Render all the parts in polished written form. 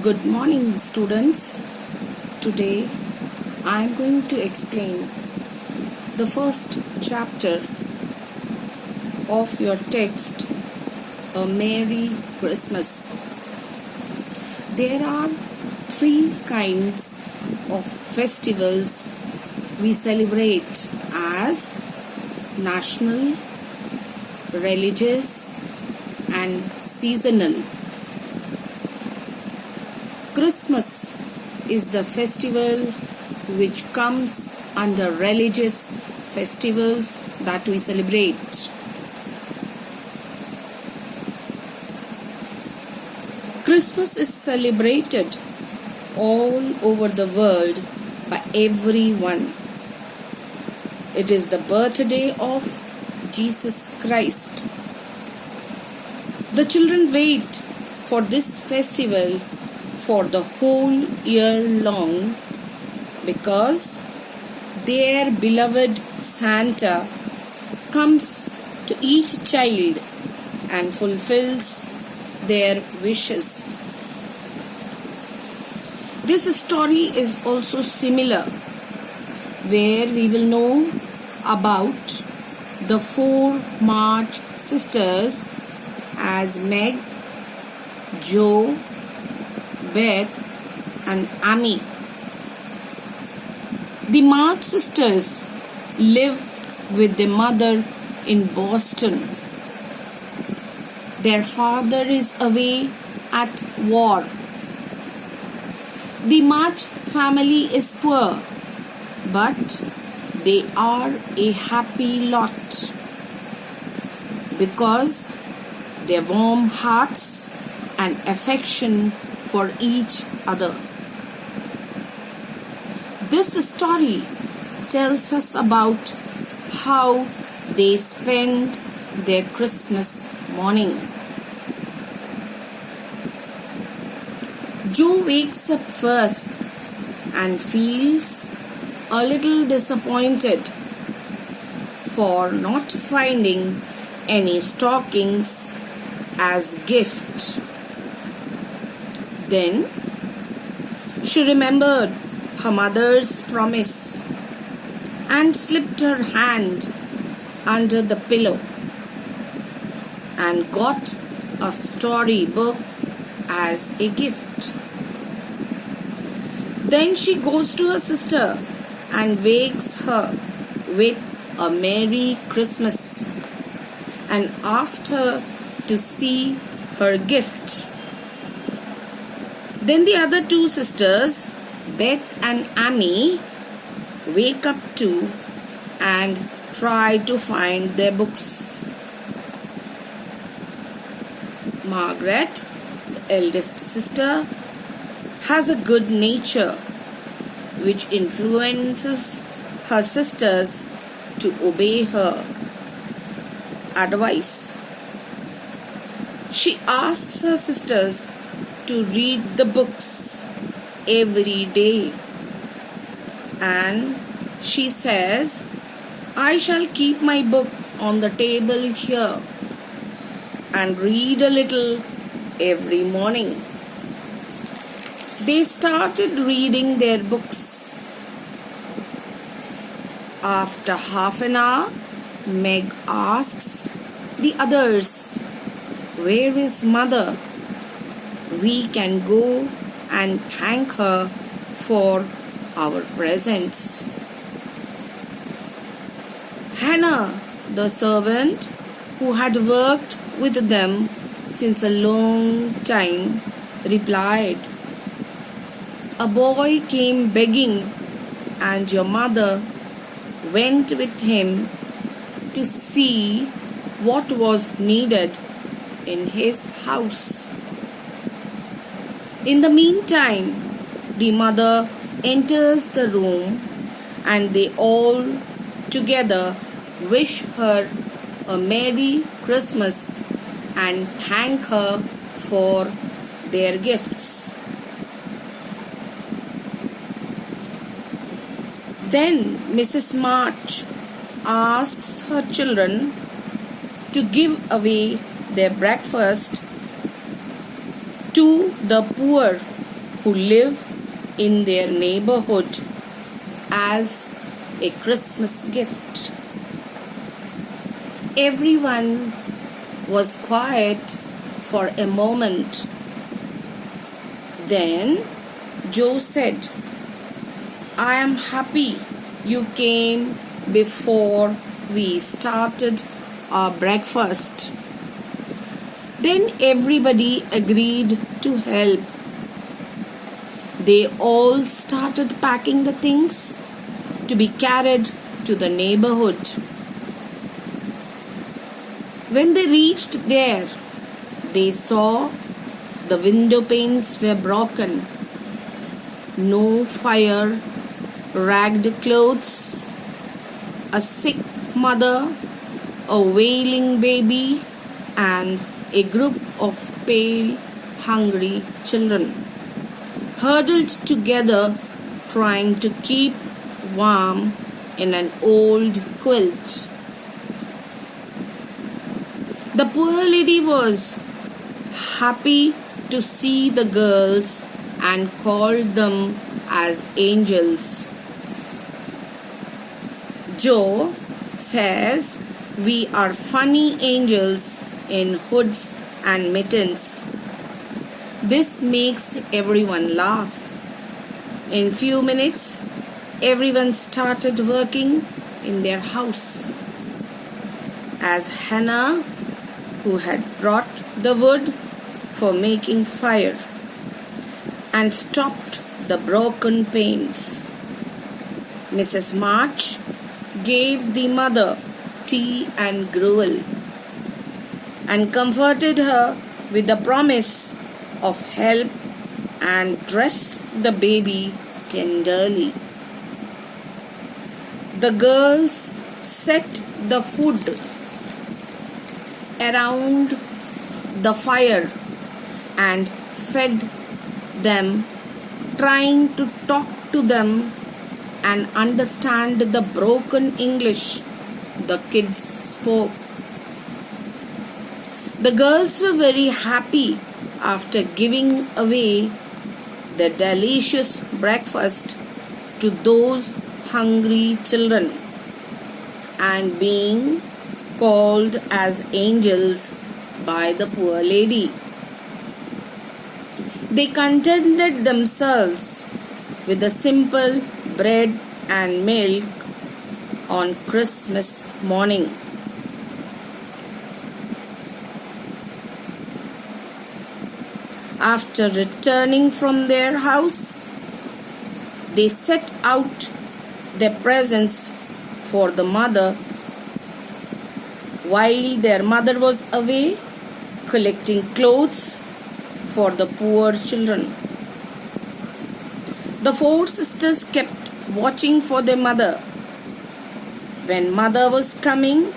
Good morning, students. Today I am going to explain the first chapter of your text, A Merry Christmas. There are three kinds of festivals we celebrate as national, religious, and seasonal. Christmas is the festival which comes under religious festivals that we celebrate. Christmas is celebrated all over the world by everyone. It is the birthday of Jesus Christ. The children wait for this festival for the whole year long because their beloved Santa comes to each child and fulfills their wishes. This story is also similar, where we will know about the four March sisters as Meg, Jo, Beth, and Amy. The March sisters live with their mother in Boston. Their father is away at war. The March family is poor, but they are a happy lot because their warm hearts and affection for each other. This story tells us about how they spend their Christmas morning. Jo wakes up first and feels a little disappointed for not finding any stockings as gift. Then she remembered her mother's promise and slipped her hand under the pillow and got a storybook as a gift. Then she goes to her sister and wakes her with a Merry Christmas and asked her to see her gift. Then the other two sisters, Beth and Amy, wake up too and try to find their books. Margaret, the eldest sister, has a good nature which influences her sisters to obey her advice. She asks her sisters to read the books every day, and she says, I shall keep my book on the table here and read a little every morning. They started reading their books. After half an hour, Meg asks the others, where is mother? We can go and thank her for our presents. Hannah, the servant who had worked with them since a long time, replied, a boy came begging, and your mother went with him to see what was needed in his house. In the meantime, the mother enters the room and they all together wish her a Merry Christmas and thank her for their gifts. Then Mrs. March asks her children to give away their breakfast to the poor who live in their neighborhood as a Christmas gift. Everyone was quiet for a moment. Then Joe said, "I am happy you came before we started our breakfast." Then everybody agreed to help. They all started packing the things to be carried to the neighborhood. When they reached there, they saw the window panes were broken. No fire, ragged clothes, a sick mother, a wailing baby, and a group of pale, hungry children huddled together trying to keep warm in an old quilt. The poor lady was happy to see the girls and called them as angels. Joe says we are funny angels in hoods and mittens. This makes everyone laugh. In few minutes, everyone started working in their house. As Hannah, who had brought the wood for making fire and stopped the broken panes, Mrs. March gave the mother tea and gruel and comforted her with the promise of help and dressed the baby tenderly. The girls set the food around the fire and fed them, trying to talk to them and understand the broken English the kids spoke. The girls were very happy after giving away the delicious breakfast to those hungry children and being called as angels by the poor lady. They contented themselves with the simple bread and milk on Christmas morning. After returning from their house, they set out their presents for the mother while their mother was away collecting clothes for the poor children. The four sisters kept watching for their mother. When mother was coming,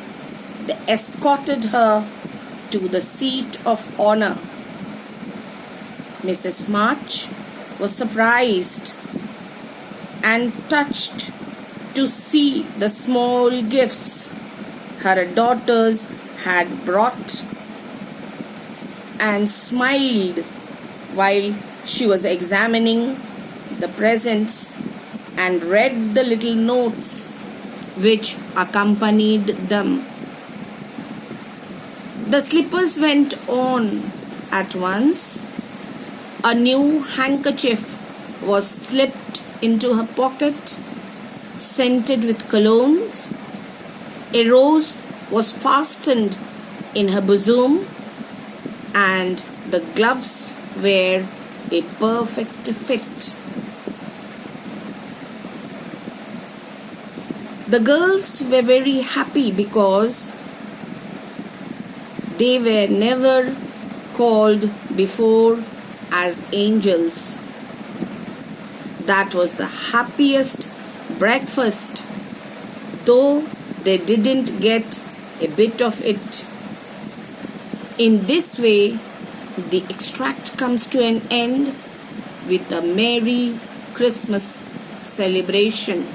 they escorted her to the seat of honor. Mrs. March was surprised and touched to see the small gifts her daughters had brought and smiled while she was examining the presents and read the little notes which accompanied them. The slippers went on at once. A new handkerchief was slipped into her pocket, scented with colognes. A rose was fastened in her bosom, and the gloves were a perfect fit. The girls were very happy because they were never called before as angels. That was the happiest breakfast, though they didn't get a bit of it. In this way, the extract comes to an end with a Merry Christmas celebration.